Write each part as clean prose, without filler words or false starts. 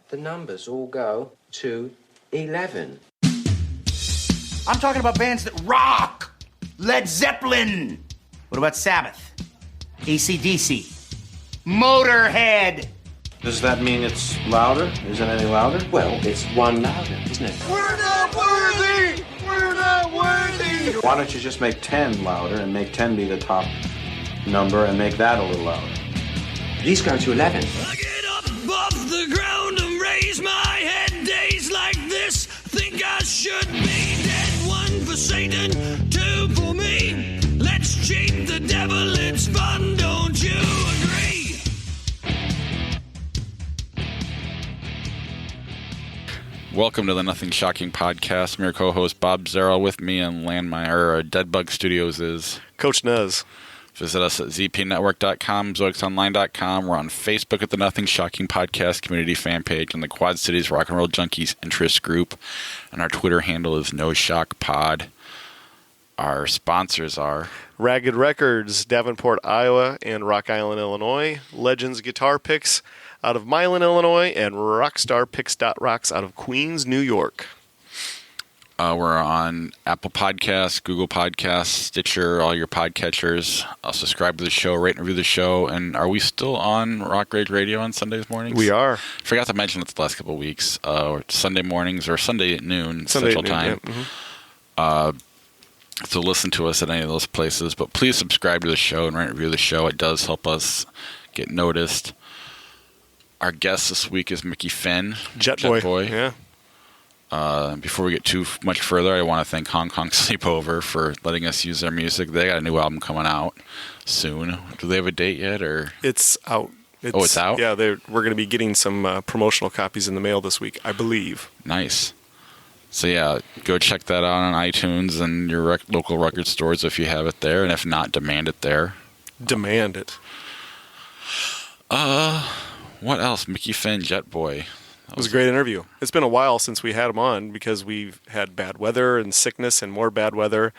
the numbers all go to 11. I'm talking about bands that rock. Led Zeppelin. What about Sabbath? AC/DC. Motorhead. Does that mean it's louder? Isn't it any louder? Well, it's one louder, isn't it? We're not worthy! We're not worthy! Why don't you just make 10 louder and make 10 be the top number and make that a little louder? These go to 11. I get up off the ground and raise my head. Days like this, think I should be dead. One for Satan, two for me. Let's cheat the devil, it's fun, don't you agree? Welcome to the Nothing Shocking podcast. I'm your co-host Bob Zarrell. With me in Landmeyer Deadbug Studios is Coach Nez. Visit us at zpnetwork.com, zoixonline.com. We're on Facebook at the Nothing Shocking podcast community fan page, and the Quad Cities Rock and Roll Junkies interest group, and our Twitter handle is No Shock Pod. Our sponsors are Ragged Records, Davenport, Iowa, and Rock Island, Illinois. Legends Guitar Picks out of Milan, Illinois, and RockstarPicks.rocks out of Queens, New York. We're on Apple Podcasts, Google Podcasts, Stitcher, all your podcatchers. Subscribe to the show, rate and review the show. And are we still on Rock Rage Radio on Sundays mornings? We are. Forgot to mention it the last couple of weeks. Sunday mornings or Sunday at noon Sunday Central at noon, Time. Yeah. So listen to us at any of those places. But please subscribe to the show and rate and review the show. It does help us get noticed. Our guest this week is Mickey Finn. Jetboy. Yeah. Before we get too much further, I want to thank Hong Kong Sleepover for letting us use their music. They got a new album coming out soon. Do they have a date yet? Or It's out. It's out? Yeah, we're going to be getting some promotional copies in the mail this week, I believe. Nice. So yeah, go check that out on iTunes and your local record stores if you have it there, and if not, demand it there. Demand it. What else? Mickey Finn, Jetboy. It was a great interview. It's been a while since we had him on because we've had bad weather and sickness and more bad weather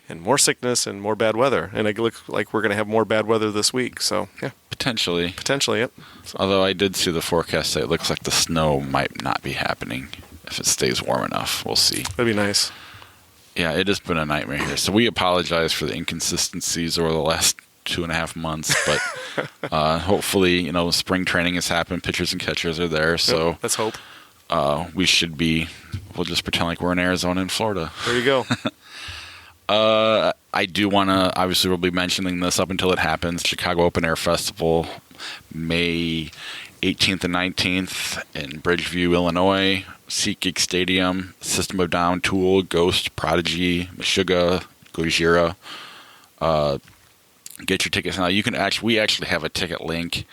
and more sickness and more bad weather. And it looks like we're going to have more bad weather this week. So, yeah. Potentially, yep. So. Although I did see the forecast say it looks like the snow might not be happening if it stays warm enough. We'll see. That'd be nice. Yeah, it has been a nightmare here. So we apologize for the inconsistencies over the last 2.5 months, but hopefully, spring training has happened. Pitchers and catchers are there, so yep, let's hope. We should be. We'll just pretend like we're in Arizona and Florida. There you go. I do want to. Obviously, we'll be mentioning this up until it happens. Chicago Open Air Festival, May 18th and 19th in Bridgeview, Illinois. SeatGeek Stadium. System of a Down, Tool, Ghost, Prodigy, Meshuggah, Gojira. Get your tickets now. You can we actually have a ticket link.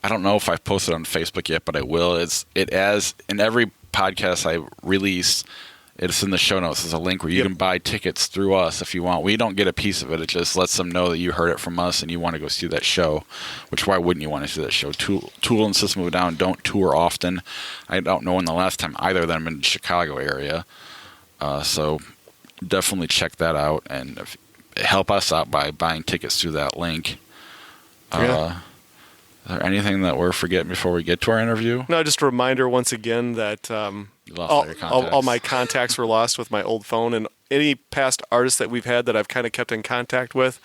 I don't know if I've posted on Facebook yet, but I will. In every podcast I release, it's in the show notes. There's a link where you can buy tickets through us if you want. We don't get a piece of it. It just lets them know that you heard it from us and you want to go see that show. Which, why wouldn't you want to see that show? Tool and System of a Down don't tour often. I don't know when the last time either of them in the Chicago area. So definitely check that out and help us out by buying tickets through that link. Yeah. Is there anything that we're forgetting before we get to our interview? No, just a reminder once again that all my contacts were lost with my old phone, and any past artists that we've had that I've kind of kept in contact with.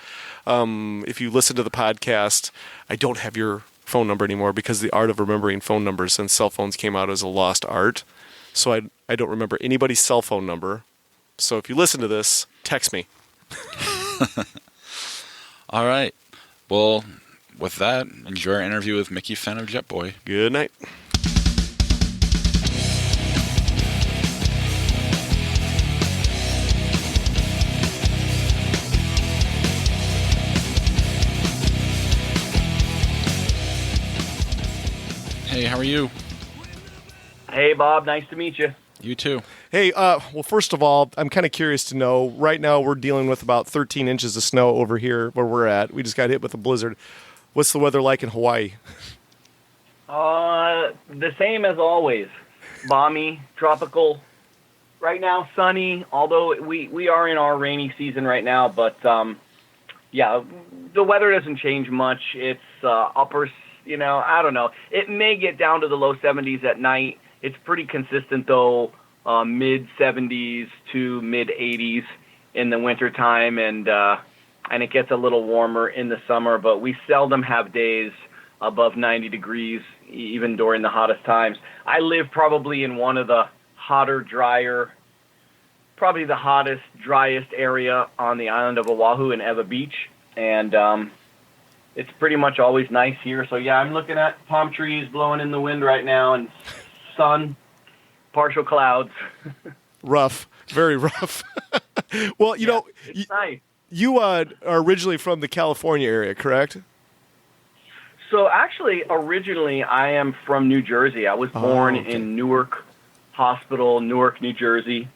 If you listen to the podcast, I don't have your phone number anymore because the art of remembering phone numbers since cell phones came out is a lost art. So I don't remember anybody's cell phone number. So if you listen to this, text me. All right. Well, with that, enjoy our interview with Mickey Finn of Jetboy. Good night. Hey, how are you? Hey, Bob. Nice to meet you. You too. Hey, well, first of all, I'm kind of curious to know, right now we're dealing with about 13 inches of snow over here where we're at. We just got hit with a blizzard. What's the weather like in Hawaii? The same as always. Balmy, tropical. Right now, sunny, although we are in our rainy season right now. But, yeah, the weather doesn't change much. It's I don't know. It may get down to the low 70s at night It's pretty consistent though, mid 70s to mid 80s in the wintertime, and it gets a little warmer in the summer, but we seldom have days above 90 degrees, even during the hottest times. I live probably in one of the hotter, drier, probably the hottest, driest area on the island of Oahu in Eva Beach, and it's pretty much always nice here. So yeah, I'm looking at palm trees blowing in the wind right now, and sun, partial clouds. Rough, very rough. Well, you know, it's nice. You are originally from the California area, correct? So actually, originally, I am from New Jersey. I was born in Newark Hospital, Newark, New Jersey,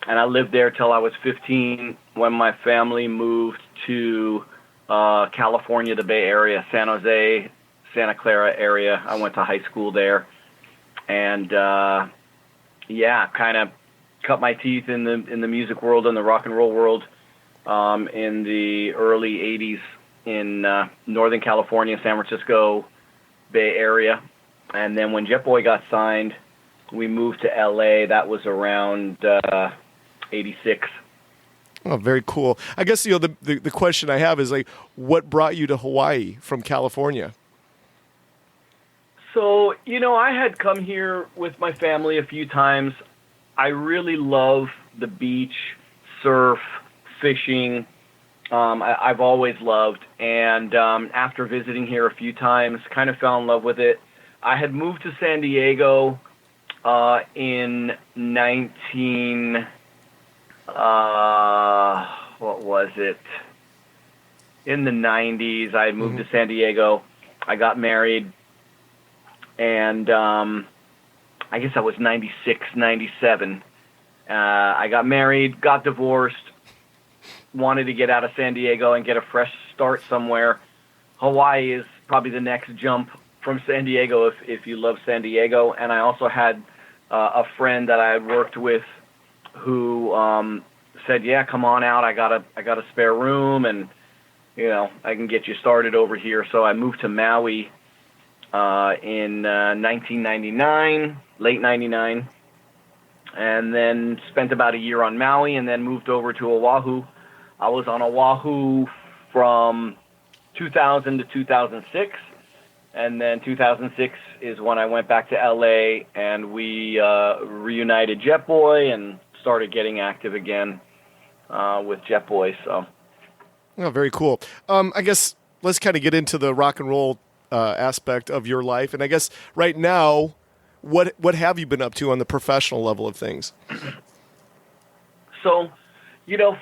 and I lived there till I was 15 when my family moved to California, the Bay Area, San Jose, Santa Clara area. I went to high school there, and yeah, kind of cut my teeth in the music world and the rock and roll world in the early 80s in Northern California, San Francisco Bay Area. And then when Jetboy got signed, we moved to LA. That was around 86. Oh, very cool. I guess, you know, the question I have is, like, what brought you to Hawaii from California? So, you know, I had come here with my family a few times. I really love the beach, surf, fishing. I've always loved. And after visiting here a few times, kind of fell in love with it. I had moved to San Diego in what was it? In the 90s, I moved to San Diego. I got married, and I guess I was 96, 97. I got married, got divorced, wanted to get out of San Diego and get a fresh start somewhere. Hawaii is probably the next jump from San Diego if you love San Diego. And I also had a friend that I had worked with who said, "Yeah, come on out. I got a spare room, and you know I can get you started over here." So I moved to Maui in 1999, late 99, and then spent about a year on Maui, and then moved over to Oahu. I was on Oahu from 2000 to 2006, and then 2006 is when I went back to LA, and we reunited Jetboy and started getting active again with Jetboy. So, oh, very cool. I guess let's kind of get into the rock and roll aspect of your life, and I guess right now, what have you been up to on the professional level of things? So, you know,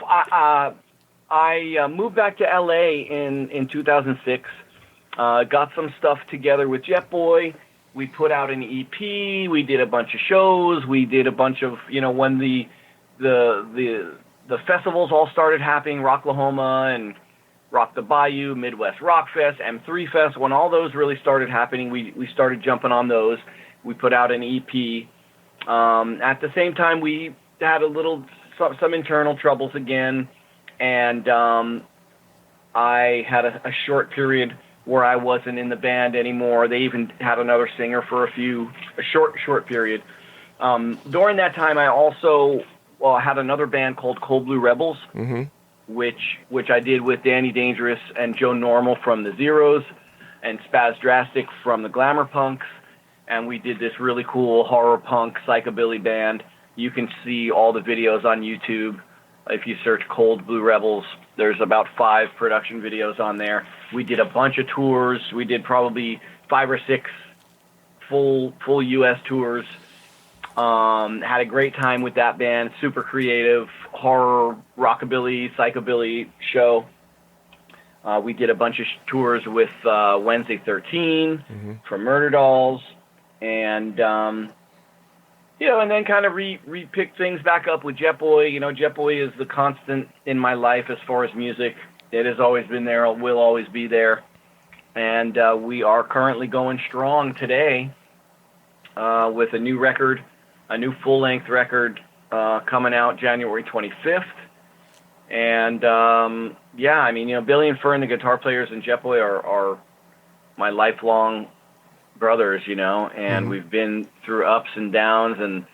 I moved back to LA in 2006. Got some stuff together with Jetboy. We put out an EP. We did a bunch of shows. We did a bunch of, you know, when the festivals all started happening, Rocklahoma and Rock the Bayou, Midwest Rock Fest, M3 Fest. When all those really started happening, we started jumping on those. We put out an EP. At the same time, we had some internal troubles again, and I had a short period where I wasn't in the band anymore. They even had another singer for a short period. During that time, I also had another band called Cold Blue Rebels, which I did with Danny Dangerous and Joe Normal from the Zeros and Spaz Drastic from the Glamour Punks. And we did this really cool horror punk psychobilly band. You can see all the videos on YouTube. If you search Cold Blue Rebels, there's about 5 production videos on there. We did a bunch of tours. We did probably 5 or 6 full U.S. tours. Had a great time with that band. Super creative, horror, rockabilly, psychobilly show. We did a bunch of tours with Wednesday 13 from Murder Dolls. And, you know, and then kind of re-pick things back up with Jetboy. You know, Jetboy is the constant in my life as far as music. It has always been there, will always be there. And we are currently going strong today with a new record, a new full-length record coming out January 25th. And, yeah, I mean, you know, Billy and Fern, the guitar players, and Jetboy are my lifelong brothers, and we've been through ups and downs and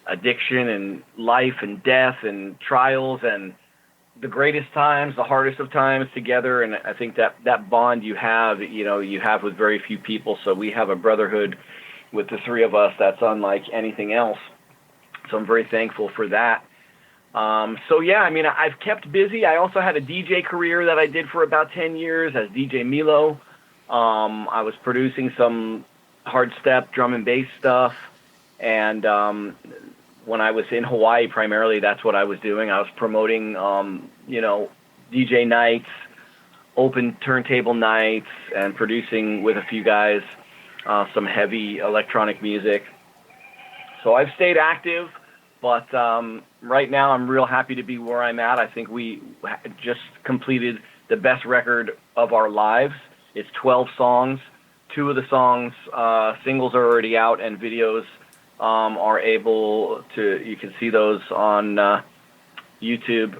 addiction and life and death and trials and the greatest times, the hardest of times together. And I think that bond you have with very few people. So we have a brotherhood with the three of us that's unlike anything else. So I'm very thankful for that. I've kept busy. I also had a DJ career that I did for about 10 years as DJ Milo. I was producing some hard step drum and bass stuff. And when I was in Hawaii, primarily, that's what I was doing. I was promoting, DJ nights, open turntable nights, and producing with a few guys some heavy electronic music. So I've stayed active, but right now I'm real happy to be where I'm at. I think we just completed the best record of our lives. It's 12 songs. 2 of the songs, singles are already out, and videos are able to, you can see those on YouTube.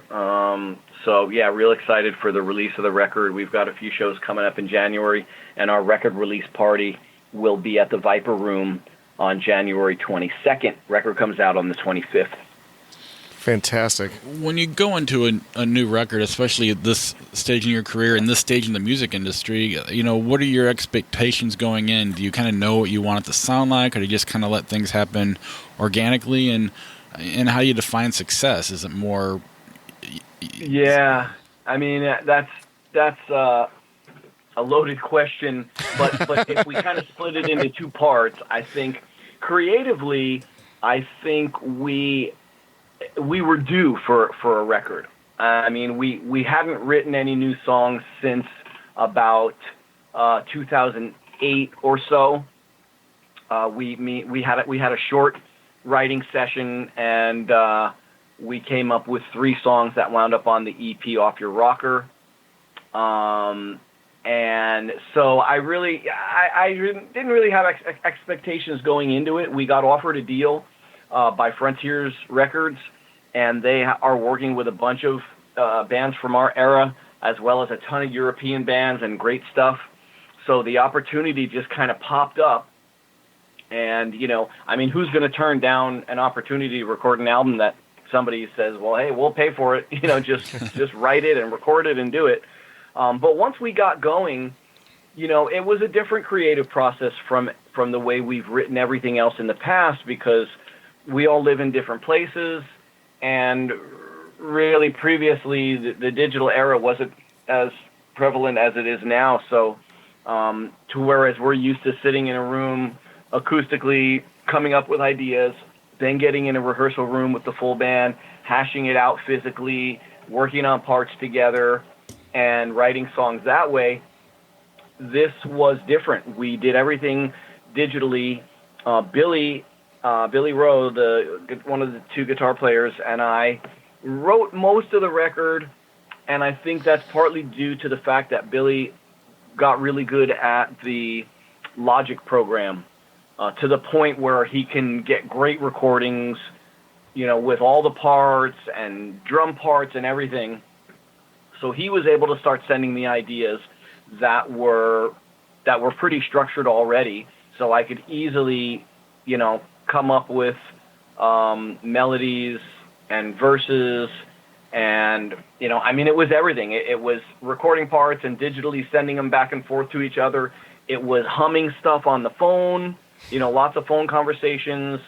Real excited for the release of the record. We've got a few shows coming up in January, and our record release party will be at the Viper Room on January 22nd. Record comes out on the 25th. Fantastic. When you go into a new record, especially at this stage in your career and this stage in the music industry, what are your expectations going in? Do you kind of know what you want it to sound like, or do you just kind of let things happen organically? And how do you define success? Is it more? Yeah, I mean that's a loaded question, but if we kind of split it into 2 parts, I think creatively, I think we were due for a record. We hadn't written any new songs since about 2008 or so. We had a short writing session, and we came up with 3 songs that wound up on the EP Off Your Rocker. And so I didn't really have expectations going into it. We got offered a deal by Frontiers Records, and they are working with a bunch of bands from our era, as well as a ton of European bands and great stuff. So the opportunity just kind of popped up. And, who's going to turn down an opportunity to record an album that somebody says, well, hey, we'll pay for it, just write it and record it and do it. But once we got going, it was a different creative process from the way we've written everything else in the past, because we all live in different places, and really previously the digital era wasn't as prevalent as it is now. So whereas we're used to sitting in a room acoustically, coming up with ideas, then getting in a rehearsal room with the full band, hashing it out physically, working on parts together, and writing songs that way, this was different. We did everything digitally. Billy Rowe, one of the 2 guitar players, and I wrote most of the record, and I think that's partly due to the fact that Billy got really good at the Logic program, to the point where he can get great recordings, with all the parts and drum parts and everything. So he was able to start sending me ideas that were pretty structured already, so I could easily, come up with melodies and verses, and it was everything. It was recording parts and digitally sending them back and forth to each other. It was humming stuff on the phone, lots of phone conversations.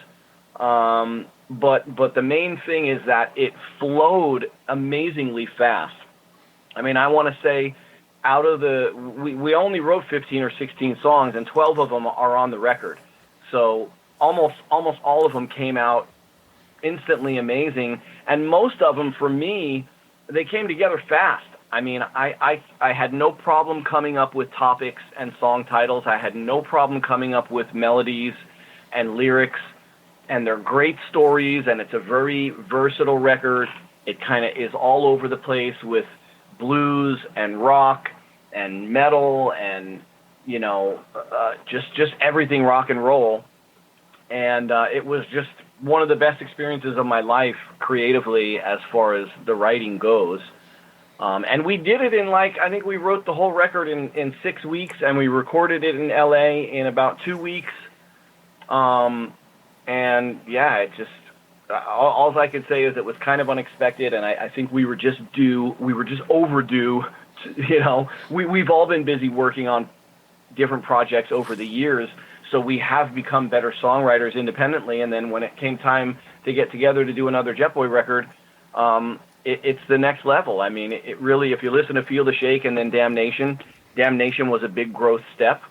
But the main thing is that it flowed amazingly fast. I want to say out of we only wrote 15 or 16 songs, and 12 of them are on the record. So almost all of them came out instantly amazing. And most of them, for me, they came together fast. I had no problem coming up with topics and song titles. I had no problem coming up with melodies and lyrics, and they're great stories, and it's a very versatile record. It kind of is all over the place with blues and rock and metal and just everything rock and roll. And it was just one of the best experiences of my life creatively as far as the writing goes. And we did it in I think we wrote the whole record in 6 weeks, and we recorded it in LA in about 2 weeks. And yeah, it just, all I could say is it was kind of unexpected, and I think we were just overdue. We've all been busy working on different projects over the years, so we have become better songwriters independently, and then when it came time to get together to do another Jetboy record, it's the next level. I mean, it really, if you listen to Feel the Shake and then Damnation was a big growth step.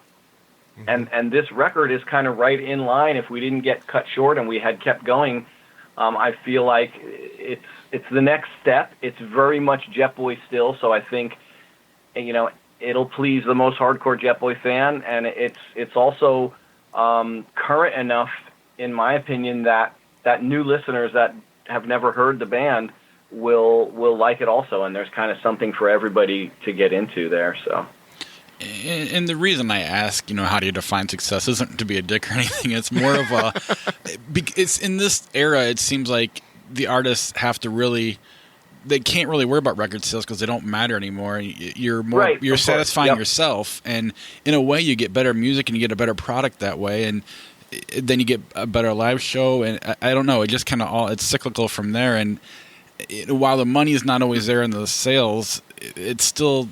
And this record is kind of right in line. If we didn't get cut short and we had kept going, I feel like it's the next step. It's very much Jetboy still, so I think, it'll please the most hardcore Jetboy fan, and it's also current enough, in my opinion, that new listeners that have never heard the band will like it also, and there's kind of something for everybody to get into there. So, and the reason I ask, how do you define success, isn't to be a dick or anything. It's more of a, it's in this era, it seems like the artists have to really, they can't really worry about record sales because they don't matter anymore. You're more, right, you're satisfying yep. yourself, and in a way, you get better music and you get a better product that way, and then you get a better live show, and I don't know, it just kind of it's cyclical from there. And while the money is not always there in the sales, it's still,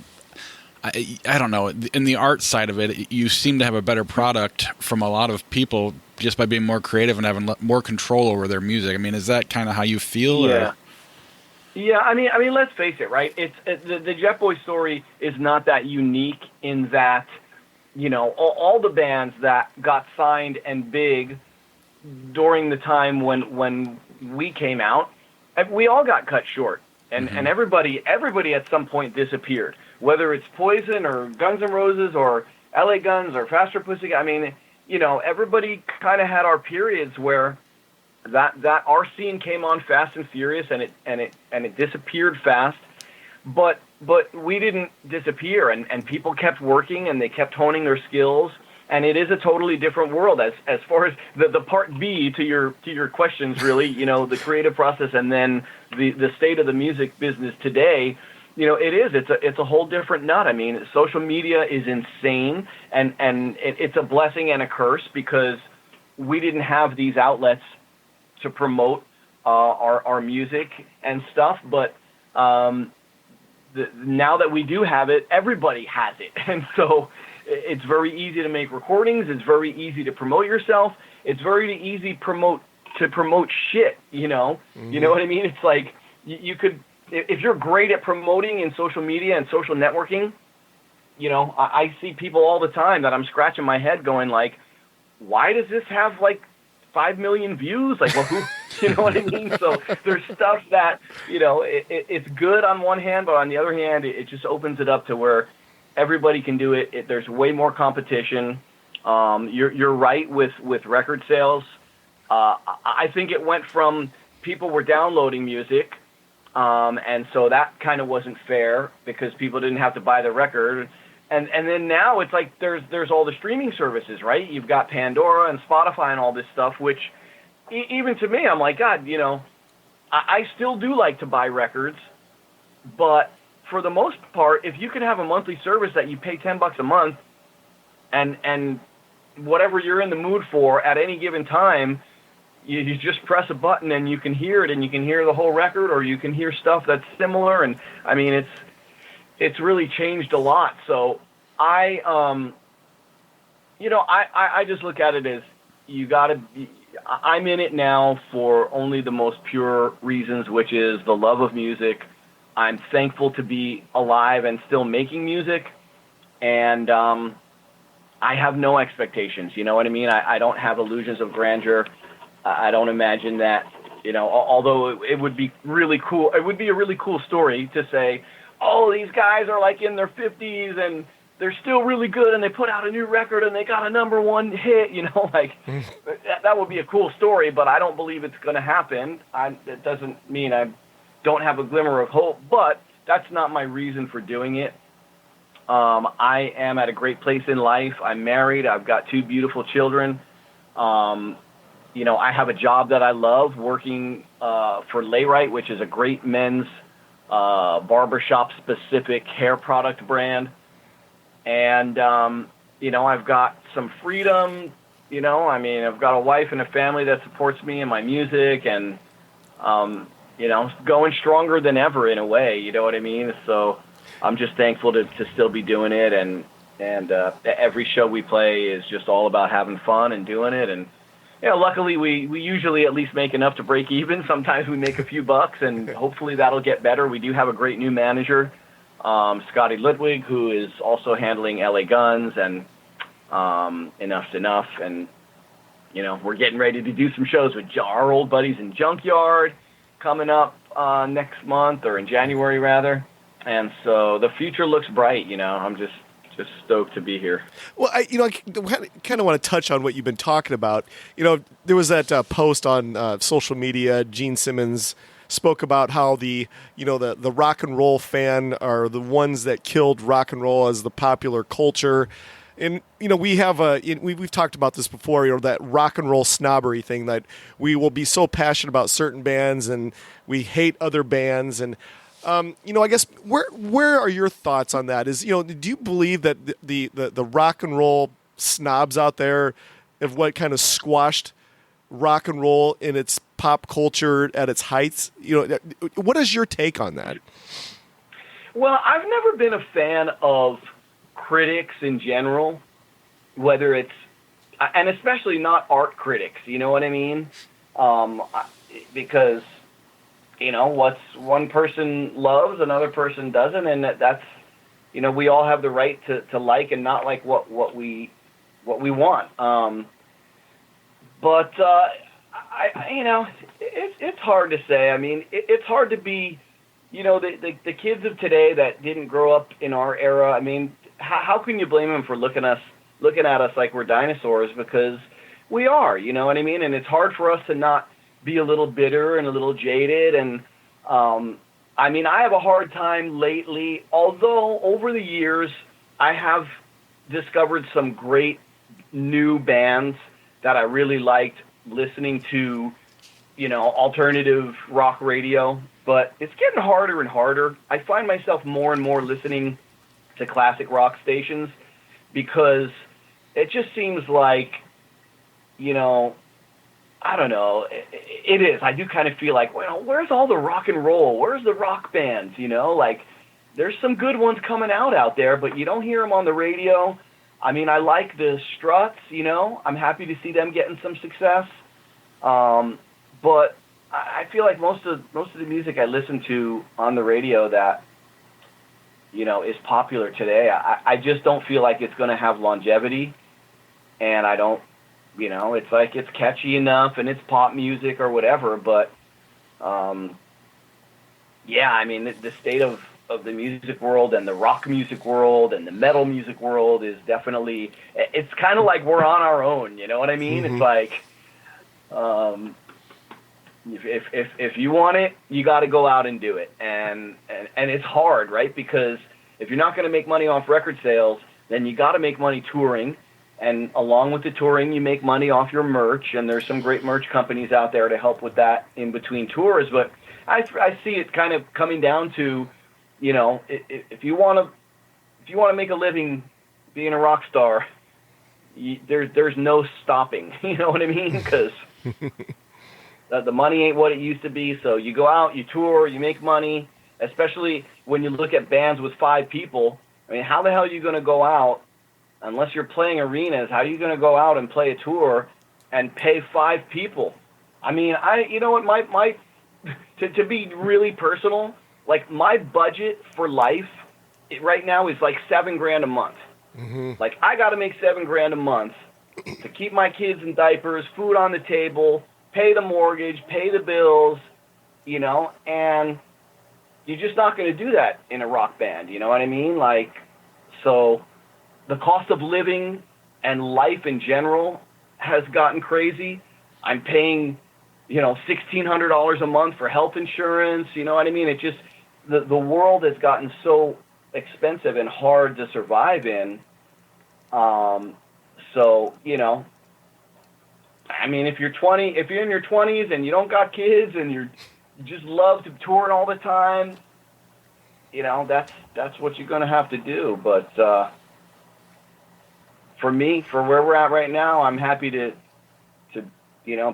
I don't know, in the art side of it, you seem to have a better product from a lot of people just by being more creative and having more control over their music. I mean, is that kind of how you feel? Yeah. Or? Yeah, I mean, let's face it, right? The Jetboy story is not that unique in that, all the bands that got signed and big during the time when we came out, we all got cut short, and everybody at some point disappeared. Whether it's Poison or Guns N' Roses or LA Guns or Faster Pussycat, I mean, everybody kind of had our periods where that our scene came on fast and furious, and it disappeared fast, but we didn't disappear, and people kept working and they kept honing their skills. And it is a totally different world as far as the part B to your questions, really, the creative process and then the state of the music business today. It's a whole different nut. I mean, social media is insane, and it's a blessing and a curse because we didn't have these outlets to promote our music and stuff. But now that we do have it, everybody has it, and so it's very easy to make recordings. It's very easy to promote yourself. It's very easy to promote shit. You know what I mean? It's like you could, if you're great at promoting in social media and social networking. I see people all the time that I'm scratching my head, going like, why does this have like 5 million views? Like, well, who? You know what I mean? So there's stuff that it's good on one hand, but on the other hand, it just opens it up to where everybody can do it. There's way more competition. You're right with record sales. I think it went from people were downloading music, and so that kind of wasn't fair because people didn't have to buy the record. And then now it's like there's all the streaming services, right? You've got Pandora and Spotify and all this stuff, which even to me, I'm like, God, I still do like to buy records, but for the most part, if you can have a monthly service that you pay $10 a month, and whatever you're in the mood for at any given time, you just press a button and you can hear it, and you can hear the whole record, or you can hear stuff that's similar. And I mean, it's really changed a lot. So I just look at it as I'm in it now for only the most pure reasons, which is the love of music. I'm thankful to be alive and still making music, and I have no expectations. You know what I mean? I don't have illusions of grandeur. I don't imagine that, although it would be really cool. It would be a really cool story to say, oh, these guys are like in their 50s and they're still really good, and they put out a new record and they got a #1 hit, that would be a cool story, but I don't believe it's going to happen. It doesn't mean I don't have a glimmer of hope, but that's not my reason for doing it. I am at a great place in life. I'm married. I've got 2 beautiful children. I have a job that I love, working for Layrite, which is a great men's barbershop specific hair product brand. And, I've got some freedom, I've got a wife and a family that supports me and my music and, going stronger than ever in a way, you know what I mean? So I'm just thankful to still be doing it. And every show we play is just all about having fun and doing it. And, luckily we usually at least make enough to break even. Sometimes we make a few bucks, and hopefully that'll get better. We do have a great new manager, Scotty Ludwig, who is also handling LA Guns and Enough's Enough. And, we're getting ready to do some shows with our old buddies in Junkyard coming up next month, or in January rather. And so the future looks bright. I'm just stoked to be here. Well, I kind of want to touch on what you've been talking about. There was that post on social media. Gene Simmons spoke about how the rock and roll fan are the ones that killed rock and roll as the popular culture. And we have we've talked about this before. That rock and roll snobbery thing, that we will be so passionate about certain bands and we hate other bands. And I guess where are your thoughts on that? Do you believe that the rock and roll snobs out there have what kind of squashed rock and roll in its pop culture at its heights? What is your take on that? Well, I've never been a fan of critics in general, whether it's, and especially not art critics, you know what I mean? Because what's one person loves, another person doesn't, and that's, we all have the right to like and not like what we want. But it's hard to say. I mean, it's hard to be, the kids of today that didn't grow up in our era. I mean, how can you blame them for looking at us like we're dinosaurs? Because we are, you know what I mean? And it's hard for us to not be a little bitter and a little jaded. And, I have a hard time lately, although over the years I have discovered some great new bands that I really liked listening to, alternative rock radio, but it's getting harder and harder. I find myself more and more listening to classic rock stations because it just seems like, I don't know. It is. I do kind of feel like, well, where's all the rock and roll? Where's the rock bands? Like there's some good ones coming out there, but you don't hear them on the radio. I mean, I like the Struts, I'm happy to see them getting some success. But I feel like most of the music I listen to on the radio that, is popular today, I just don't feel like it's going to have longevity. And I don't, it's like it's catchy enough and it's pop music or whatever, but the state of the music world and the rock music world and the metal music world is definitely, it's kind of like we're on our own, you know what I mean? Mm-hmm. It's like if you want it, you got to go out and do it, and it's hard, right? Because if you're not going to make money off record sales, then you got to make money touring. And along with the touring, you make money off your merch, and there's some great merch companies out there to help with that in between tours. But I see it kind of coming down to, if you want to make a living being a rock star, there's no stopping. You know what I mean? Because the money ain't what it used to be. So you go out, you tour, you make money. Especially when you look at bands with 5 people. I mean, how the hell are you going to go out? Unless you're playing arenas, how are you going to go out and play a tour and pay 5 people? I mean, my to be really personal, like my budget for life right now is like $7,000 a month. Mm-hmm. Like I got to make $7,000 a month to keep my kids in diapers, food on the table, pay the mortgage, pay the bills, and you're just not going to do that in a rock band. You know what I mean? Like, so the cost of living and life in general has gotten crazy. I'm paying, $1,600 a month for health insurance. You know what I mean? It just, the world has gotten so expensive and hard to survive in. So, I mean, if you're in your 20s and you don't got kids and you just love to tour all the time, that's what you're going to have to do. But for me, for where we're at right now, I'm happy to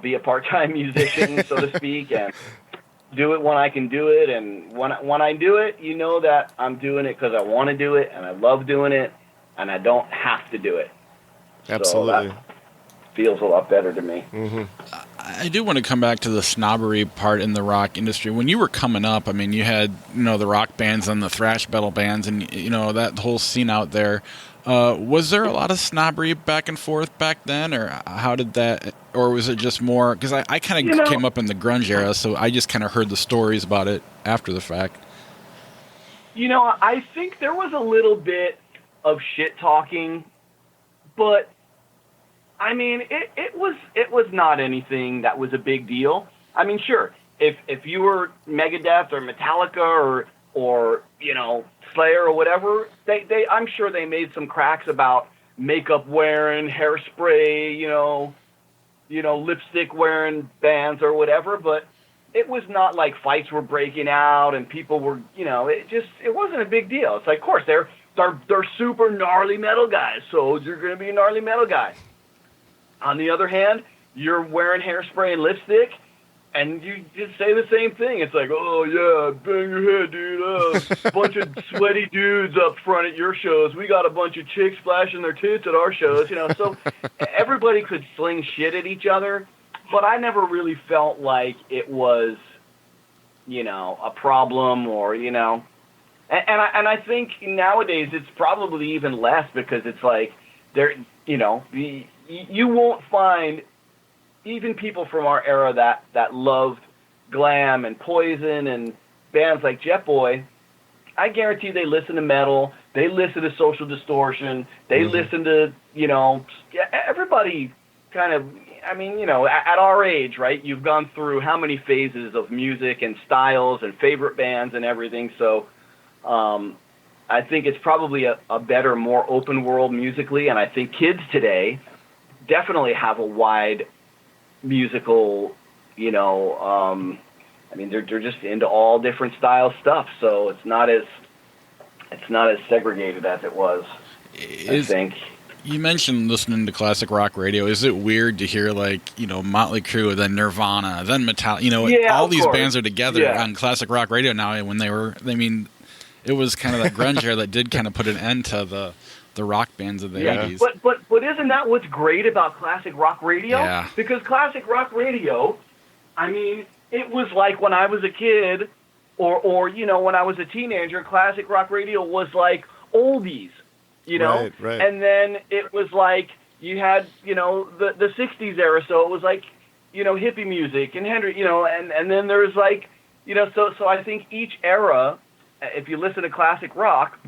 be a part-time musician, so to speak, and do it when I can do it. And when I do it, that I'm doing it because I want to do it, and I love doing it, and I don't have to do it. Absolutely. So that feels a lot better to me. Mm-hmm. I do want to come back to the snobbery part in the rock industry. When you were coming up, I mean, you had, the rock bands and the thrash metal bands and, that whole scene out there. Was there a lot of snobbery back and forth back then, or how did that, or was it just more, because I kind of came up in the grunge era, so I just kind of heard the stories about it after the fact. I think there was a little bit of shit talking, but I mean, it was not anything that was a big deal. I mean, sure, if you were Megadeth or Metallica or Slayer or whatever, they I'm sure they made some cracks about makeup wearing, hairspray, lipstick wearing bands or whatever, but it was not like fights were breaking out and people were, it wasn't a big deal. It's like, of course, they're super gnarly metal guys, so you're going to be a gnarly metal guy. On the other hand, you're wearing hairspray and lipstick, and you just say the same thing. It's like, oh, yeah, bang your head, dude. Bunch of sweaty dudes up front at your shows. We got a bunch of chicks flashing their tits at our shows, So everybody could sling shit at each other, but I never really felt like it was, a problem or, And I think nowadays it's probably even less because it's like you won't find even people from our era that loved glam and Poison and bands like Jetboy. I guarantee they listen to metal, they listen to Social Distortion, they listen to, everybody kind of, at our age, right, you've gone through how many phases of music and styles and favorite bands and everything. So I think it's probably a better, more open world musically, and I think kids today definitely have a wide musical, they're just into all different style stuff, so it's not as segregated as it was, I think. You mentioned listening to classic rock radio. Is it weird to hear Motley Crue, then Nirvana, then Metallica, all these bands are together on classic rock radio now? It was kind of that grunge era that did kind of put an end to the rock bands of the 80s. But isn't that what's great about classic rock radio? Yeah. Because classic rock radio, it was like when I was a kid or when I was a teenager, classic rock radio was like oldies, Right. And then it was like you had, the 60s era, so it was like, hippie music and Henry, and then there's like, so I think each era, if you listen to classic rock,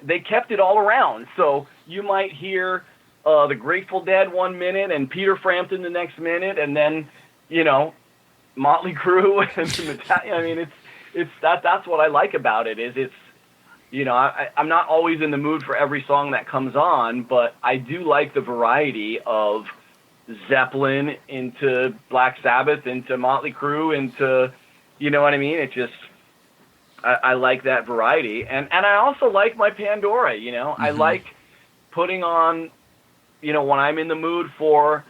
they kept it all around. So you might hear the Grateful Dead 1 minute and Peter Frampton the next minute, and then Motley Crue and Metallica. That's what I like about it. Is it's I'm not always in the mood for every song that comes on, but I do like the variety of Zeppelin into Black Sabbath into Motley Crue into It just I like that variety, and I also like my Pandora. I like putting on, when I'm in the mood for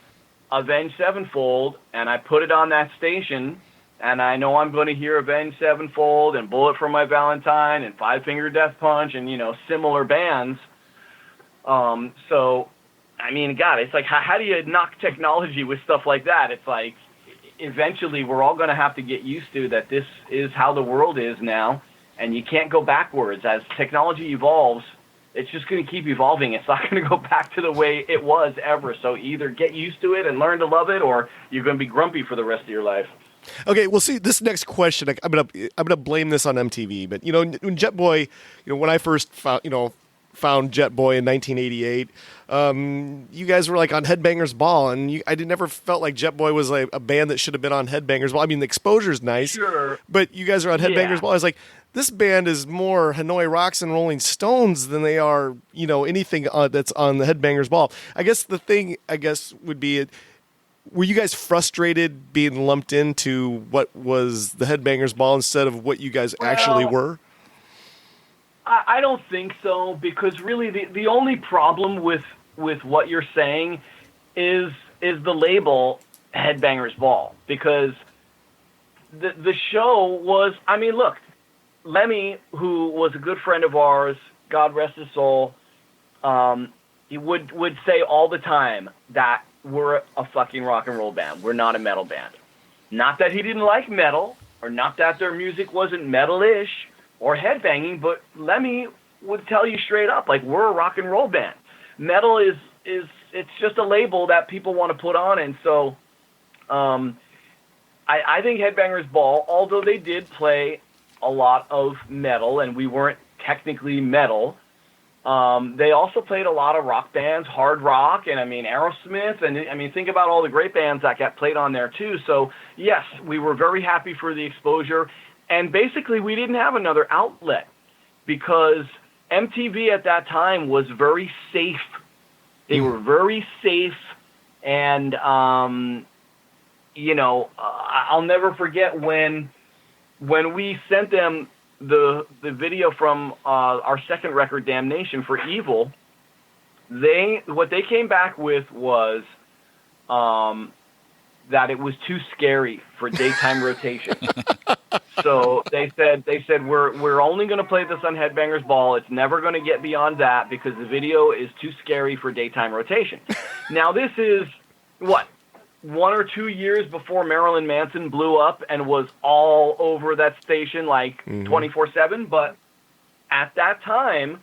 Avenged Sevenfold, and I put it on that station, and I know I'm going to hear Avenged Sevenfold and Bullet for My Valentine and Five Finger Death Punch and similar bands. So, God, it's like how do you knock technology with stuff like that? It's like, eventually we're all going to have to get used to that this is how the world is now, and you can't go backwards. As technology evolves, it's just going to keep evolving. It's not going to go back to the way it was ever. So either get used to it and learn to love it, or you're going to be grumpy for the rest of your life. Okay, well, see, this next question, I'm gonna blame this on MTV, but when Jetboy, when I first found Jetboy in 1988, you guys were like on Headbangers Ball, and I never felt like Jetboy was like a band that should have been on Headbangers Ball. The exposure's nice, sure, but you guys are on Headbangers Ball. I was like, this band is more Hanoi Rocks and Rolling Stones than they are, anything that's on the Headbangers Ball. I guess the thing, would be, were you guys frustrated being lumped into what was the Headbangers Ball instead of what you guys actually were? I don't think so, because really the only problem with what you're saying is the label Headbangers Ball, because the show was, I mean, look, Lemmy, who was a good friend of ours, God rest his soul, he would say all the time that we're a fucking rock and roll band. We're not a metal band. Not that he didn't like metal, or not that their music wasn't metal-ish or headbanging, but Lemmy would tell you straight up, like, we're a rock and roll band. Metal is it's just a label that people want to put on, and so I think Headbangers Ball, although they did play a lot of metal, and we weren't technically metal, they also played a lot of rock bands, hard rock, and I mean Aerosmith, and I mean think about all the great bands that got played on there too. So yes, we were very happy for the exposure, and basically we didn't have another outlet because MTV at that time was very safe. They were very safe, and I'll never forget when we sent them the video from our second record, Damnation for Evil. What they came back with was that it was too scary for daytime rotation. So they said we're only going to play this on Headbangers Ball. It's never going to get beyond that because the video is too scary for daytime rotation. Now this is what, 1 or 2 years before Marilyn Manson blew up and was all over that station like 24/7. But at that time,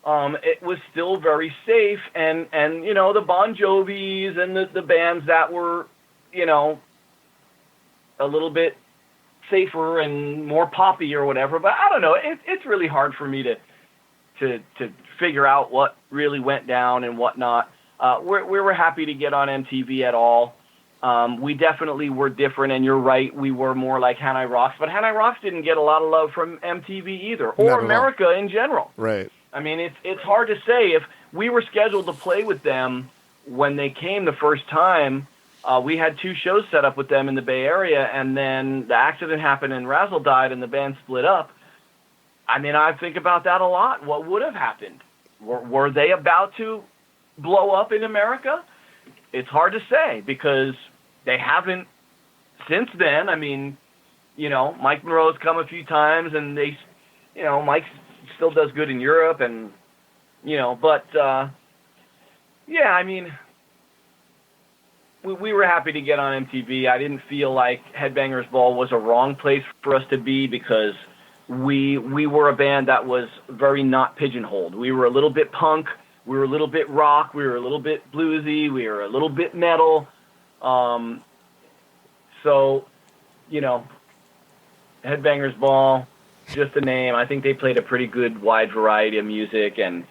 it was still very safe, and the Bon Jovis and the bands that were a little bit safer and more poppy or whatever. But I don't know. It's really hard for me to figure out what really went down and whatnot. We were happy to get on MTV at all. We definitely were different, and you're right, we were more like Hanai Rocks, but Hanai Rocks didn't get a lot of love from MTV either, or America in general. Right. I mean, it's hard to say. If we were scheduled to play with them when they came the first time, we had 2 shows set up with them in the Bay Area, and then the accident happened and Razzle died and the band split up. I mean, I think about that a lot. What would have happened? Were they about to blow up in America? It's hard to say because they haven't since then. I mean, Mike Monroe's come a few times, and Mike still does good in Europe, and but yeah, I mean, we were happy to get on MTV. I didn't feel like Headbangers Ball was a wrong place for us to be because we were a band that was very not pigeonholed. We were a little bit punk. We were a little bit rock. We were a little bit bluesy. We were a little bit metal. So, Headbangers Ball, just a name. I think they played a pretty good wide variety of music, and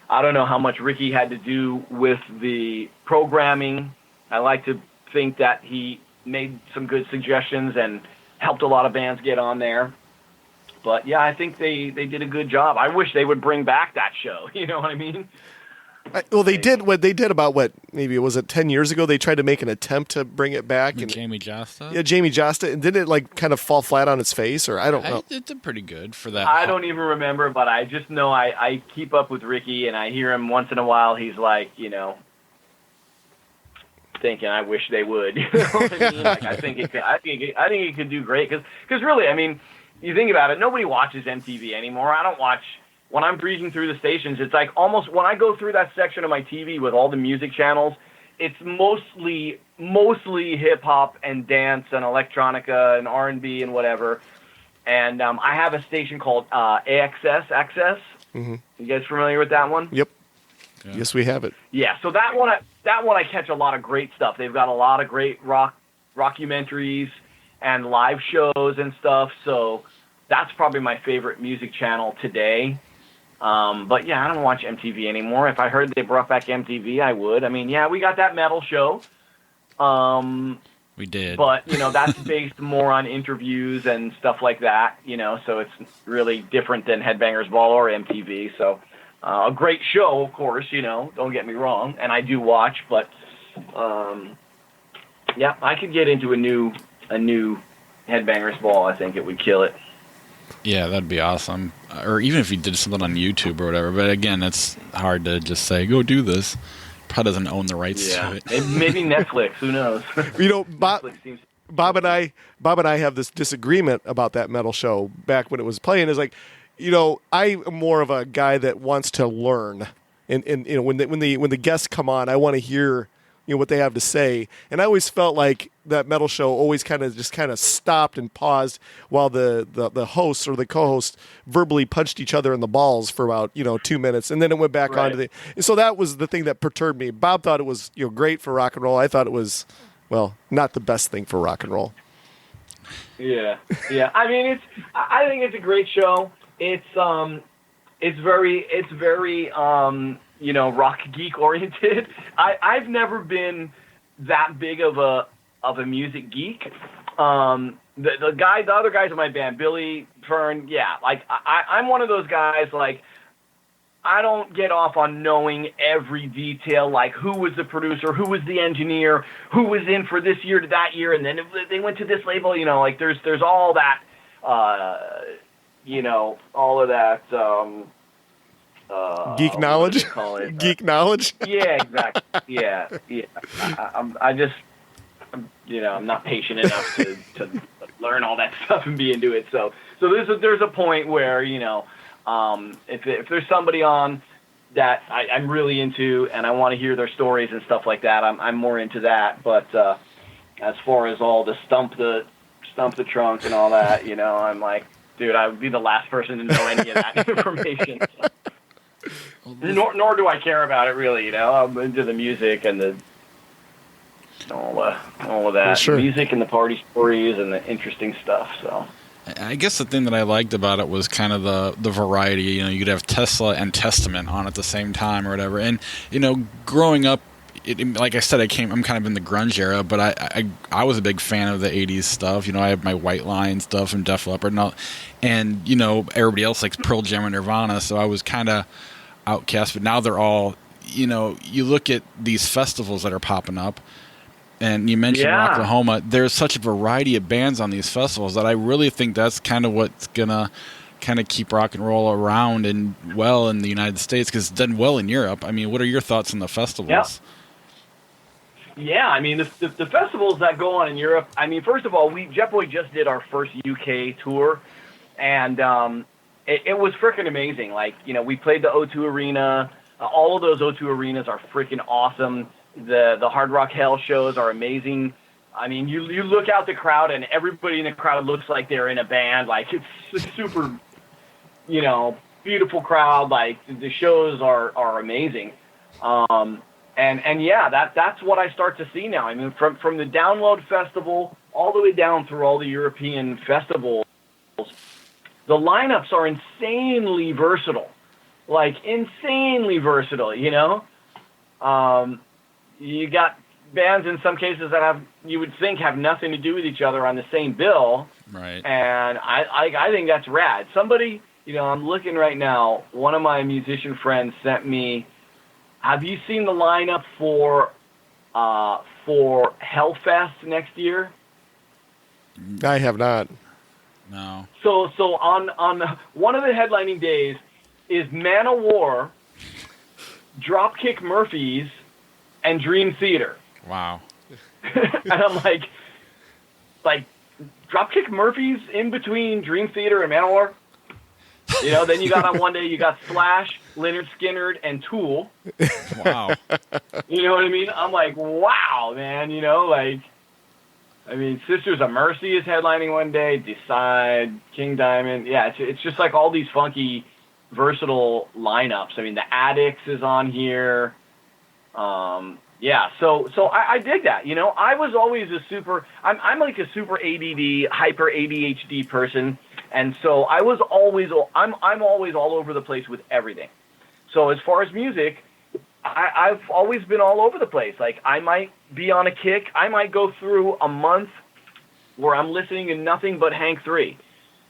I don't know how much Ricky had to do with the programming. I like to think that he made some good suggestions and helped a lot of bands get on there. But yeah, I think they did a good job. I wish they would bring back that show. You know what I mean? Well, they did what they did about maybe was it 10 years ago? They tried to make an attempt to bring it back. And Jamie Josta? Yeah, Jamie Josta. And didn't it kind of fall flat on its face? Or I don't know. It did pretty good for that. I don't even remember, but I just know I keep up with Ricky, and I hear him once in a while. He's like, thinking, I wish they would. You know what I mean? Like, I think it could do great because really, I mean, you think about it, nobody watches MTV anymore. I don't watch. When I'm breezing through the stations, it's like almost when I go through that section of my TV with all the music channels, it's mostly hip hop and dance and electronica and R&B and whatever. And I have a station called AXS Access. Mm-hmm. You guys familiar with that one? Yep. Yeah. Yes, we have it. Yeah. So that one I catch a lot of great stuff. They've got a lot of great rockumentaries and live shows and stuff. So that's probably my favorite music channel today. But yeah, I don't watch MTV anymore. If I heard they brought back MTV, I would. I mean, yeah, we got that metal show. We did. But, that's based more on interviews and stuff like that, so it's really different than Headbangers Ball or MTV. So, a great show, of course, don't get me wrong. And I do watch, but, yeah, I could get into a new Headbangers Ball. I think it would kill it. Yeah, that'd be awesome. Or even if you did something on YouTube or whatever. But again, it's hard to just say, go do this. Probably doesn't own the rights to it. Maybe Netflix. Who knows? Bob and I have this disagreement about that metal show back when it was playing. Is like, I am more of a guy that wants to learn, and when the guests come on, I want to hear what they have to say. And I always felt like that metal show always kind of stopped and paused while the hosts or the co-hosts verbally punched each other in the balls for about 2 minutes, and then it went back on to the. And so that was the thing that perturbed me. Bob thought it was great for rock and roll. I thought it was, well, not the best thing for rock and roll. Yeah. I mean, I think it's a great show. It's very rock geek oriented. I've never been that big of a music geek. The other guys in my band, Billy, Fern, yeah, like I'm one of those guys. Like, I don't get off on knowing every detail, like who was the producer, who was the engineer, who was in for this year to that year, and then they went to this label. Like there's all that, all of that. Geek knowledge. Geek knowledge. Yeah, exactly. Yeah. I'm not patient enough to learn all that stuff and be into it. So there's a point where if there's somebody on that I'm really into and I want to hear their stories and stuff like that, I'm more into that. But as far as all the stump the trunk and all that, I'm like, dude, I would be the last person to know any of that information. Nor do I care about it really. I'm into the music and the all of that, sure. Music and the party stories and the interesting stuff. So. I guess the thing that I liked about it was kind of the variety. You could have Tesla and Testament on at the same time or whatever. And growing up, like I said, I'm kind of in the grunge era, but I was a big fan of the '80s stuff. I have my White Line stuff and Def Leppard and all, and everybody else likes Pearl Jam and Nirvana, so I was kind of outcast. But now they're all, you look at these festivals that are popping up. And you mentioned Rocklahoma. There's such a variety of bands on these festivals that I really think that's kind of what's going to kind of keep rock and roll around and well in the United States, because it's done well in Europe. I mean, what are your thoughts on the festivals? Yeah, I mean, the festivals that go on in Europe, I mean, first of all, Jetboy just did our first UK tour, and it was freaking amazing. Like, we played the O2 Arena. All of those O2 arenas are freaking awesome. The Hard Rock Hell shows are amazing. I mean, you look out the crowd and everybody in the crowd looks like they're in a band. Like, it's a super, beautiful crowd. Like, the shows are amazing. And yeah, that's what I start to see now. I mean, from the Download Festival all the way down through all the European festivals, the lineups are insanely versatile. Like, insanely versatile, You got bands in some cases that you would think have nothing to do with each other on the same bill. Right. And I think that's rad. Somebody, I'm looking right now, one of my musician friends sent me, have you seen the lineup for Hellfest next year? I have not. No. So on one of the headlining days is Man of War, Dropkick Murphys, and Dream Theater. Wow. And I'm like Dropkick Murphys in between Dream Theater and Manowar. Then you got on one day, you got Slash, Lynyrd Skynyrd, and Tool. Wow. You know what I mean? I'm like, wow, man. Sisters of Mercy is headlining one day, Decide, King Diamond. Yeah, it's just like all these funky, versatile lineups. I mean, the Addicts is on here. Yeah, so I dig that. I was always I'm like a super ADD, hyper ADHD person, and so I'm always all over the place with everything. So as far as music, I've always been all over the place. Like, I might be on a kick. I might go through a month where I'm listening to nothing but Hank 3.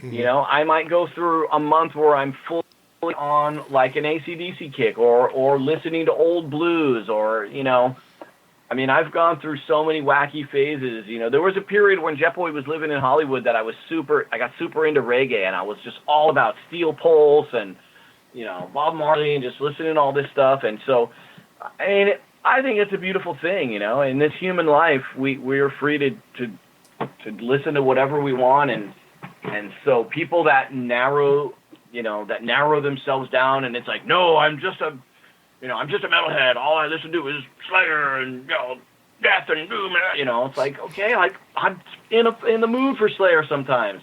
Mm-hmm. I might go through a month where I'm full on like an AC/DC kick or listening to old blues or I mean, I've gone through so many wacky phases. You know, there was a period when Jetboy was living in Hollywood that I got super into reggae, and I was just all about Steel Pulse and, you know, Bob Marley and just listening to all this stuff. And so, I mean, I think it's a beautiful thing, you know. In this human life, we're free to listen to whatever we want, and so people that narrow themselves down, and it's like, no, I'm just a metalhead. All I listen to is Slayer and, you know, death and doom. You know, it's like, okay, like I'm in the mood for Slayer sometimes.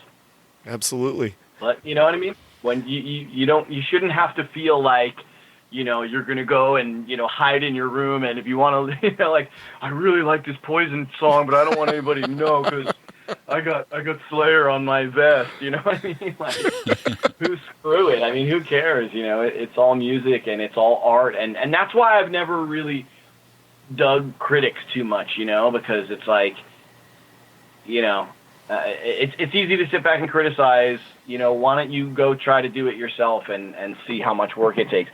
Absolutely. But you know what I mean? When you shouldn't have to feel like, you know, you're gonna go and, you know, hide in your room, and if you want to, you know, like, I really like this Poison song, but I don't want anybody to know because I got Slayer on my vest. You know what I mean? Like, screw it. I mean, who cares? You know, it's all music and it's all art, and that's why I've never really dug critics too much. You know, because it's like, you know, it's easy to sit back and criticize. You know, why don't you go try to do it yourself and see how much work it takes?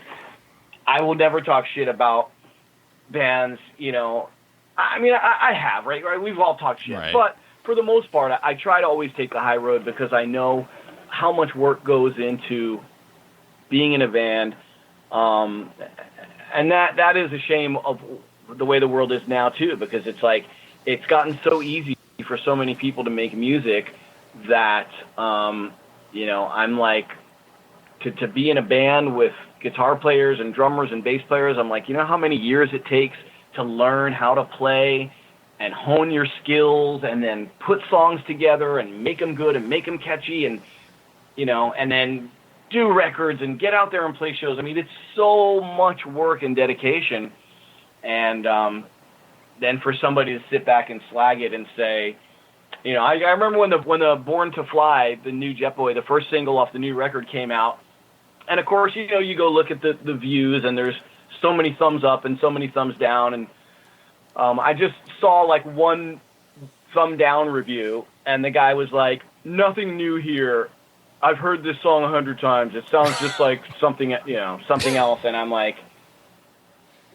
I will never talk shit about bands, you know. I mean, I have, right? We've all talked shit. Right. But for the most part, I try to always take the high road because I know how much work goes into being in a band. And that is a shame of the way the world is now, too, because it's like it's gotten so easy for so many people to make music that, you know, I'm like, to be in a band with guitar players and drummers and bass players, I'm like, you know how many years it takes to learn how to play and hone your skills and then put songs together and make them good and make them catchy and, you know, and then do records and get out there and play shows. I mean, it's so much work and dedication. And then for somebody to sit back and slag it and say, you know, I remember when the Born to Fly, the new Jetboy, the first single off the new record came out. And, of course, you know, you go look at the views, and there's so many thumbs up and so many thumbs down. And I just saw, like, one thumb down review, and the guy was like, nothing new here. I've heard this song 100 times. It sounds just like something else. And I'm like,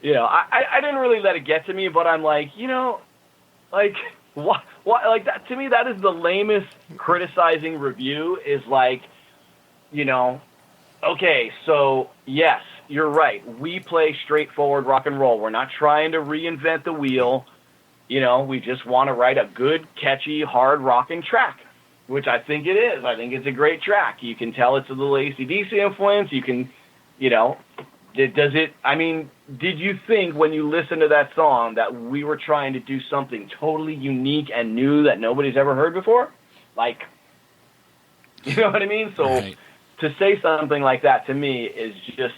you know, I didn't really let it get to me, but I'm like, you know, like, what, like, that, to me, that is the lamest criticizing review is like, you know, okay, so yes, you're right. We play straightforward rock and roll. We're not trying to reinvent the wheel. You know, we just want to write a good, catchy, hard rocking track, which I think it is. I think it's a great track. You can tell it's a little AC/DC influence. You can, you know, did you think when you listen to that song that we were trying to do something totally unique and new that nobody's ever heard before? Like, you know what I mean? So right. To say something like that to me is just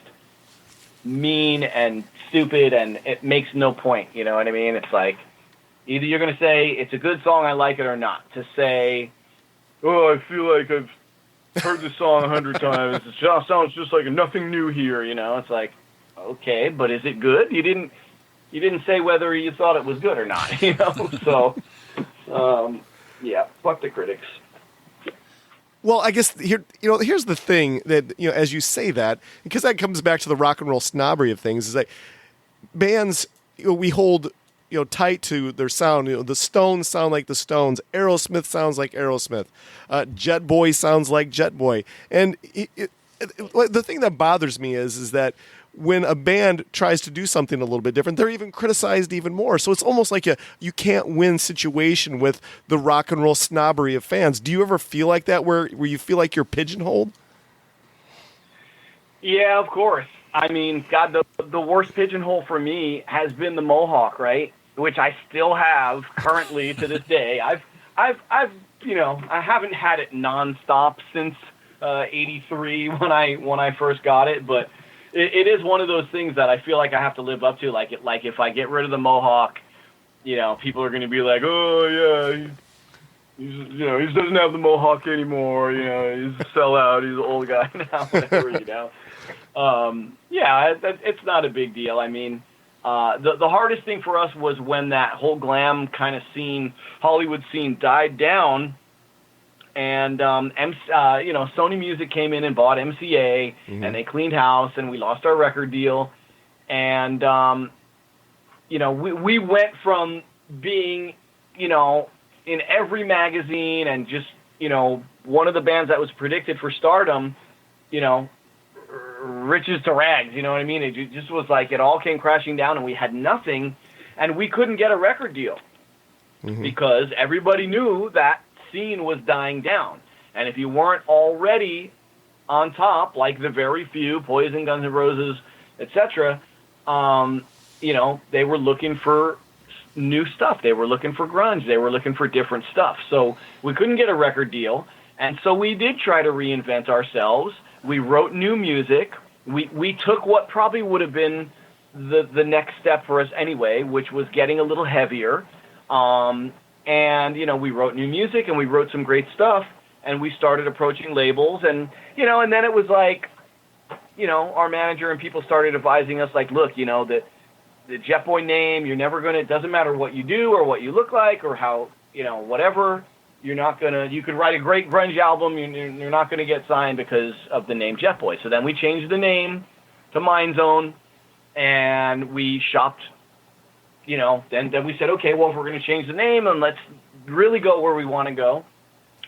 mean and stupid, and it makes no point. You know what I mean? It's like either you're going to say it's a good song, I like it, or not. To say, oh, I feel like I've heard this song 100 times. It sounds just like nothing new here. You know, it's like, okay, but is it good? You didn't say whether you thought it was good or not. You know, so yeah, fuck the critics. Well, I guess here's the thing that, you know, as you say that, because that comes back to the rock and roll snobbery of things, is that bands, you know, we hold, you know, tight to their sound. You know, the Stones sound like the Stones. Aerosmith sounds like Aerosmith. Jetboy sounds like Jetboy. And the thing that bothers me is that when a band tries to do something a little bit different, they're even criticized even more. So it's almost like you can't win situation with the rock and roll snobbery of fans. Do you ever feel like that, where you feel like you're pigeonholed? Yeah, of course. I mean, God, the worst pigeonhole for me has been the Mohawk, right? Which I still have currently to this day. I've you know, I haven't had it nonstop since '83 when I first got it, but it is one of those things that I feel like I have to live up to. Like if I get rid of the Mohawk, you know, people are going to be like, oh yeah, he doesn't have the Mohawk anymore. You know, he's a sellout. He's an old guy now. Whatever, you know. Yeah, it's not a big deal. I mean, the hardest thing for us was when that whole glam kind of scene, Hollywood scene, died down. And, you know, Sony Music came in and bought MCA, and they cleaned house, and we lost our record deal. And we went from being, in every magazine and just, one of the bands that was predicted for stardom, riches to rags, you know what I mean? It just was like it all came crashing down and we had nothing and we couldn't get a record deal because everybody knew that scene was dying down. And if you weren't already on top, like the very few, Poison, Guns N' Roses, etc., they were looking for new stuff. They were looking for grunge. They were looking for different stuff. So we couldn't get a record deal. And so we did try to reinvent ourselves. We wrote new music. We took what probably would have been the next step for us anyway, which was getting a little heavier. And, we wrote new music and we wrote some great stuff. And we started approaching labels. And, and then it was like, our manager and people started advising us like, look, the Jetboy name, you're never going to, it doesn't matter what you do or what you look like or how, whatever, you're not going to, you could write a great grunge album, you're not going to get signed because of the name Jetboy. So then we changed the name to Mind Zone and we shopped, then we said, okay, well, if we're going to change the name and let's really go where we want to go.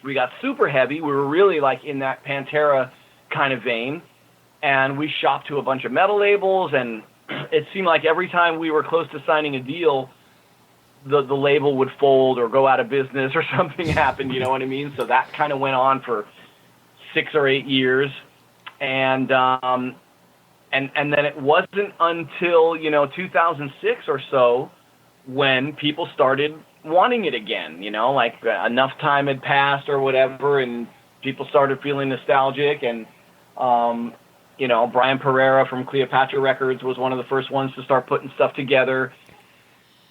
We got super heavy. We were really like in that Pantera kind of vein and we shopped to a bunch of metal labels and it seemed like every time we were close to signing a deal, the label would fold or go out of business or something happened, you know what I mean? So that kind of went on for 6 or 8 years. And then it wasn't until, 2006 or so when people started wanting it again, like enough time had passed or whatever and people started feeling nostalgic and, Brian Pereira from Cleopatra Records was one of the first ones to start putting stuff together.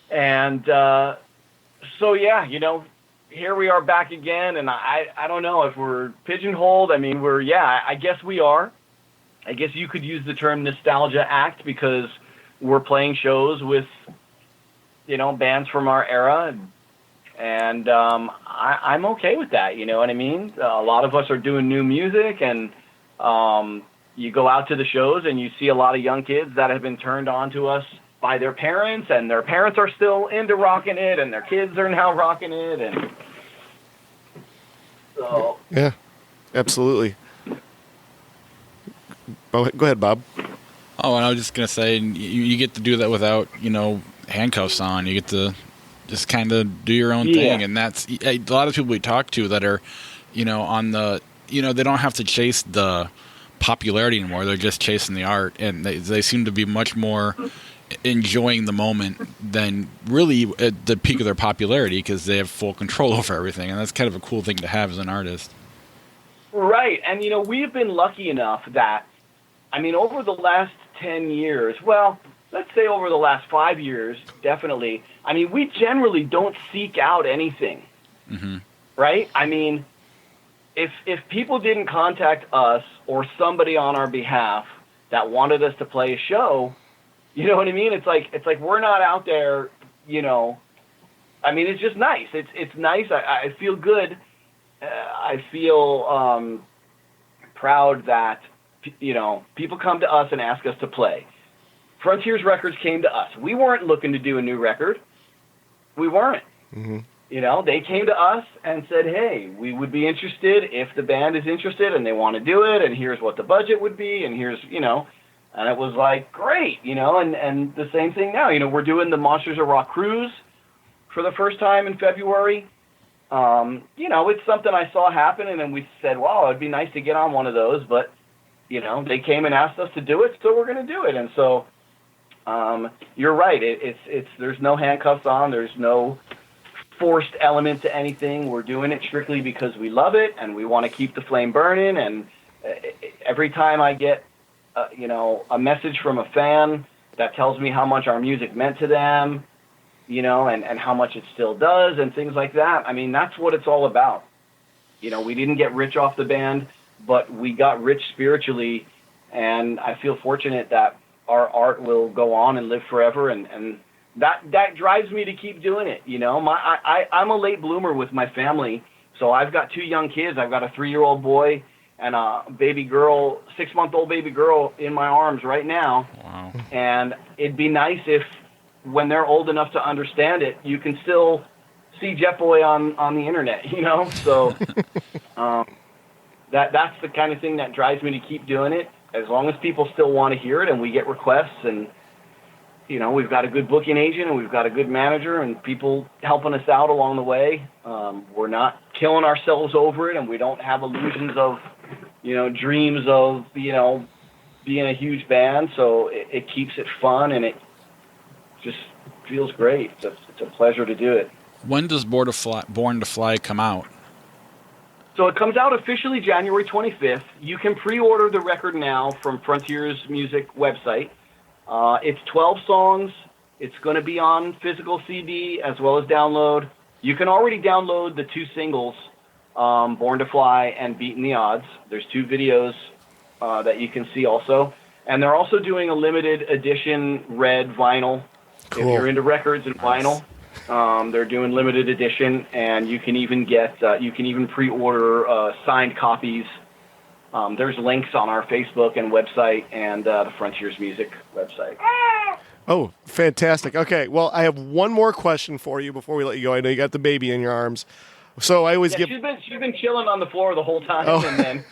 And so, yeah, here we are back again. And I don't know if we're pigeonholed. I mean, I guess we are. I guess you could use the term nostalgia act because we're playing shows with, bands from our era. And I'm okay with that. You know what I mean? A lot of us are doing new music and you go out to the shows and you see a lot of young kids that have been turned on to us by their parents, and their parents are still into rocking it, and their kids are now rocking it, and so yeah, absolutely. Go ahead, Bob. Oh, and I was just gonna say, you get to do that without handcuffs on. You get to just kind of do your own thing, and that's a lot of people we talk to that are, on the, they don't have to chase the popularity anymore. They're just chasing the art, and they seem to be much more enjoying the moment than really at the peak of their popularity because they have full control over everything, and that's kind of a cool thing to have as an artist. Right, and we've been lucky enough that, over the last 10 years, well, let's say over the last 5 years, definitely, we generally don't seek out anything, right? If people didn't contact us or somebody on our behalf that wanted us to play a show, you know what I mean? It's like we're not out there, it's just nice. It's nice. I feel good. I feel proud that, people come to us and ask us to play. Frontiers Records came to us. We weren't looking to do a new record. We weren't. They came to us and said, hey, we would be interested if the band is interested and they want to do it, and here's what the budget would be, and here's, and it was like, great, and the same thing now. We're doing the Monsters of Rock cruise for the first time in February. It's something I saw happen, and then we said, wow, it'd be nice to get on one of those, but, they came and asked us to do it, so we're going to do it. And so you're right. It's there's no handcuffs on. There's no forced element to anything. We're doing it strictly because we love it, and we want to keep the flame burning. And every time I get a message from a fan that tells me how much our music meant to them, and how much it still does and things like that. That's what it's all about. We didn't get rich off the band, but we got rich spiritually, and I feel fortunate that our art will go on and live forever, and that drives me to keep doing it. I'm a late bloomer with my family, so I've got 2 young kids. I've got a 3-year-old boy and a baby girl, 6-month-old baby girl in my arms right now. Wow. And it'd be nice if, when they're old enough to understand it, you can still see Jetboy on the internet, you know? So that's the kind of thing that drives me to keep doing it. As long as people still want to hear it and we get requests, and, you know, we've got a good booking agent and we've got a good manager and people helping us out along the way. We're not killing ourselves over it, and we don't have illusions of, you know, dreams of, you know, being a huge band. So it keeps it fun, and it just feels great. It's a pleasure to do it. When does Born to Fly come out? So it comes out officially January 25th. You can pre-order the record now from Frontiers Music website. It's 12 songs. It's going to be on physical CD as well as download. You can already download the 2 singles, Born to Fly and Beating the Odds. There's 2 videos that you can see also. And they're also doing a limited edition red vinyl. Cool. If you're into records and vinyl, they're doing limited edition, and you can even pre-order signed copies. There's links on our Facebook and website and the Frontiers Music website. Oh, fantastic. Okay, well, I have one more question for you before we let you go. I know you got the baby in your arms. So I always give... She's been chilling on the floor the whole time, and then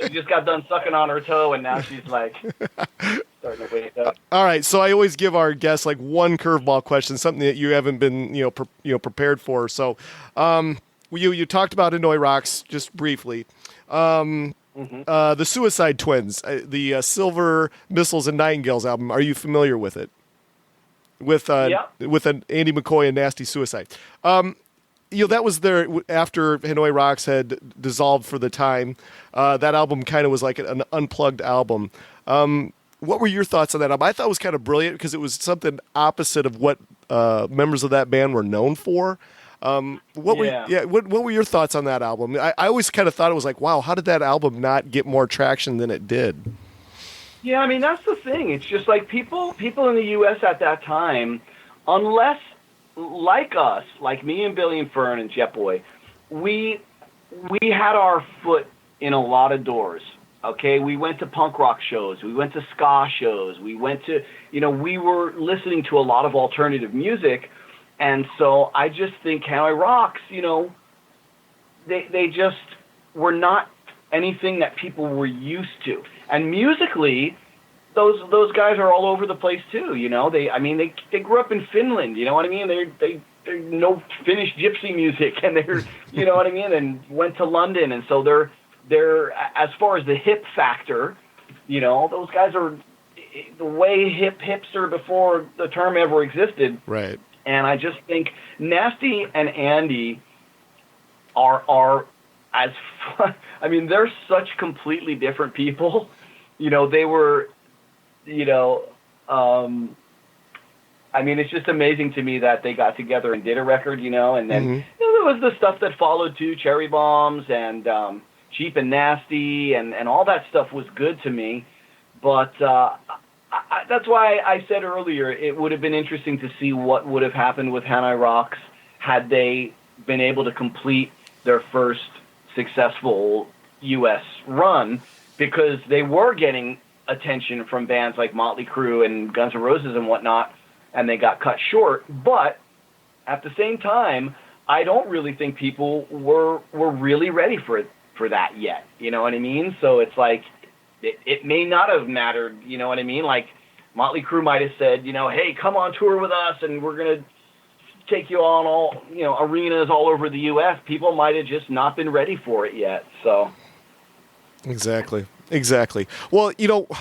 she just got done sucking on her toe, and now she's like starting to wake up. All right, so I always give our guests like one curveball question, something that you haven't been prepared for. So you talked about Hanoi Rocks just briefly. The Suicide Twins, the Silver Missiles and Nightingales album. Are you familiar with it? With an Andy McCoy and Nasty Suicide. That was there after Hanoi Rocks had dissolved for the time. That album kind of was like an unplugged album. What were your thoughts on that album? I thought it was kind of brilliant because it was something opposite of what members of that band were known for. What were your thoughts on that album? I always kind of thought it was like, wow, how did that album not get more traction than it did? Yeah, I mean, that's the thing. It's just like people in the U.S. at that time, unless, like us, like me and Billy and Fern and Jetboy, we had our foot in a lot of doors. Okay, we went to punk rock shows, we went to ska shows, we went to, we were listening to a lot of alternative music, and so I just think Hanoi Rocks, they just were not anything that people were used to. And musically, those guys are all over the place too. They grew up in Finland. You know what I mean? They know Finnish gypsy music, and they're and went to London, and so they're as far as the hip factor, those guys are the way hipster before the term ever existed. Right. And I just think Nasty and Andy are as fun. I mean, they're such completely different people. They were, I mean, it's just amazing to me that they got together and did a record, and then there was the stuff that followed too, Cherry Bombs and Cheap and Nasty, and all that stuff was good to me. But that's why I said earlier it would have been interesting to see what would have happened with Hanoi Rocks had they been able to complete their first successful U.S. run, because they were getting attention from bands like Motley Crue and Guns N' Roses and whatnot, and they got cut short. But at the same time, I don't really think people were really ready for that yet. You know what I mean? So it's like, it may not have mattered, you know what I mean? Like, Motley Crue might have said, hey, come on tour with us, and we're going to take you on all, arenas all over the U.S. People might have just not been ready for it yet, so. Exactly. Well,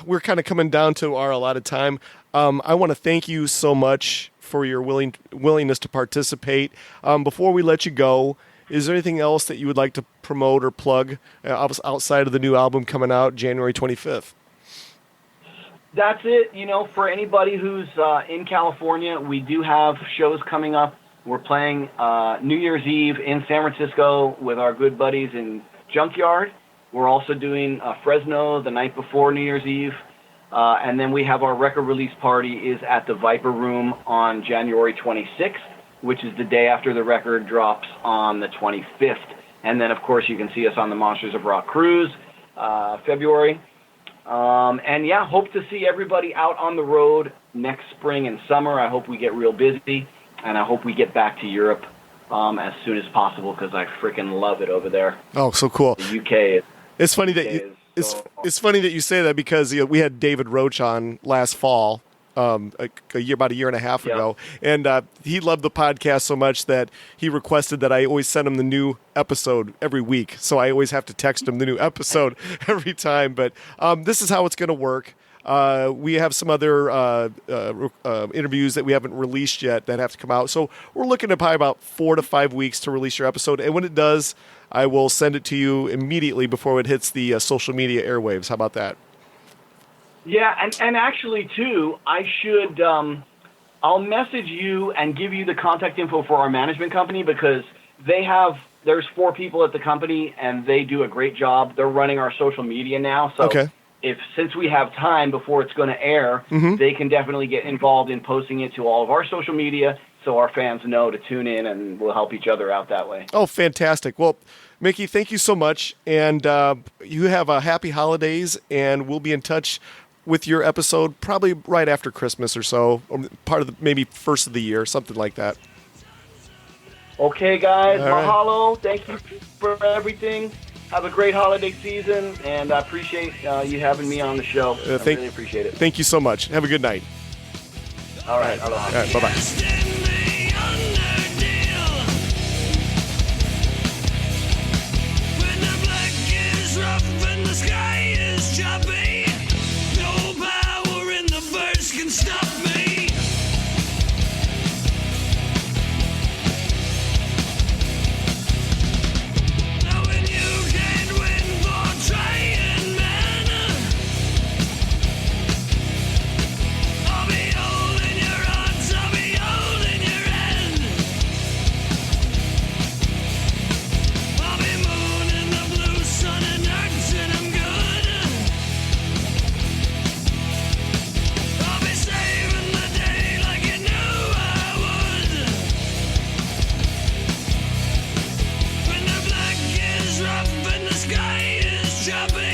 we're kind of coming down to our allotted time. I want to thank you so much for your willingness to participate. Before we let you go, is there anything else that you would like to promote or plug outside of the new album coming out January 25th? That's it. For anybody who's in California, we do have shows coming up. We're playing New Year's Eve in San Francisco with our good buddies in Junkyard. We're also doing Fresno the night before New Year's Eve. And then we have our record release party is at the Viper Room on January 26th, which is the day after the record drops on the 25th. And then, of course, you can see us on the Monsters of Rock cruise, February. Hope to see everybody out on the road next spring and summer. I hope we get real busy, and I hope we get back to Europe as soon as possible because I freaking love it over there. Oh, so cool. The UK. It's funny that you. It's funny that you say that because we had David Roach on last fall, about a year and a half ago, and he loved the podcast so much that he requested that I always send him the new episode every week. So I always have to text him the new episode every time. But this is how it's going to work. We have some other interviews that we haven't released yet that have to come out. So we're looking at probably about 4 to 5 weeks to release your episode. And when it does, I will send it to you immediately before it hits the social media airwaves. How about that? Yeah, and actually, too, I should I'll message you and give you the contact info for our management company because there's 4 people at the company, and they do a great job. They're running our social media now. So since we have time before it's going to air, they can definitely get involved in posting it to all of our social media so our fans know to tune in, and we'll help each other out that way. Oh, fantastic. Well, Mickey, thank you so much. And you have a happy holidays, and we'll be in touch with your episode probably right after Christmas or so, or part of maybe first of the year, something like that. Okay, guys. All right. Mahalo. Thank you for everything. Have a great holiday season, and I appreciate you having me on the show. I really appreciate it. Thank you so much. Have a good night. All right. Aloha. All right. Bye-bye. Can stop me. Knowing you can't win for trying, man. I'll be holding your odds, I'll be holding your hand. I'll be mooning the blue sun and urging I'm good. Saving the day like you knew I would. When the black is rough and the sky is choppy.